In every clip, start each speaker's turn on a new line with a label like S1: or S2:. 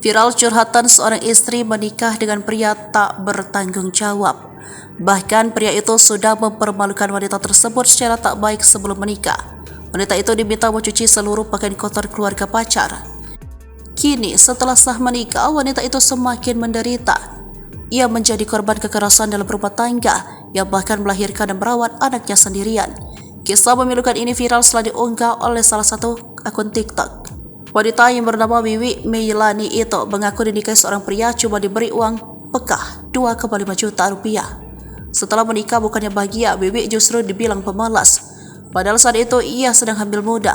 S1: Viral curhatan seorang istri menikah dengan pria tak bertanggung jawab. Bahkan pria itu sudah mempermalukan wanita tersebut secara tak baik sebelum menikah. Wanita itu diminta mencuci seluruh pakaian kotor keluarga pacar. Kini setelah sah menikah, wanita itu semakin menderita. Ia menjadi korban kekerasan dalam rumah tangga yang bahkan melahirkan dan merawat anaknya sendirian. Kisah memilukan ini viral setelah diunggah oleh salah satu akun TikTok. Wanita yang bernama Wiwi Meilani itu mengaku dinikahi seorang pria cuma diberi uang pekah 2,5 juta rupiah. Setelah menikah bukannya bahagia, Wiwi justru dibilang pemalas. Padahal saat itu ia sedang hamil muda.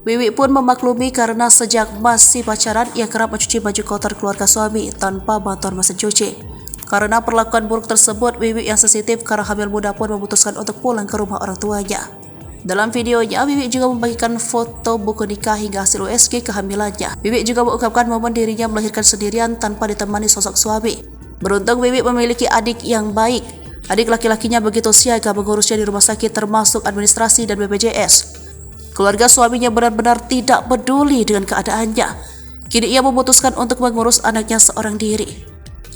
S1: Wiwi pun memaklumi karena sejak masih pacaran ia kerap mencuci baju kotor keluarga suami tanpa bantuan mesin cuci. Karena perlakuan buruk tersebut, Wiwi yang sensitif karena hamil muda pun memutuskan untuk pulang ke rumah orang tuanya. Dalam videonya, Wiwi juga membagikan foto buku nikah hingga hasil USG kehamilannya. Wiwi juga mengungkapkan momen dirinya melahirkan sendirian tanpa ditemani sosok suami. Beruntung Wiwi memiliki adik yang baik. Adik laki-lakinya begitu siaga mengurusnya di rumah sakit termasuk administrasi dan BPJS. Keluarga suaminya benar-benar tidak peduli dengan keadaannya. Kini ia memutuskan untuk mengurus anaknya seorang diri.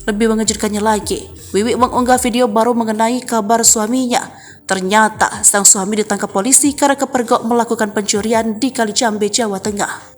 S1: Lebih mengejutkannya lagi, Wiwi mengunggah video baru mengenai kabar suaminya. Ternyata sang suami ditangkap polisi karena kepergok melakukan pencurian di Kalijambe, Jawa Tengah.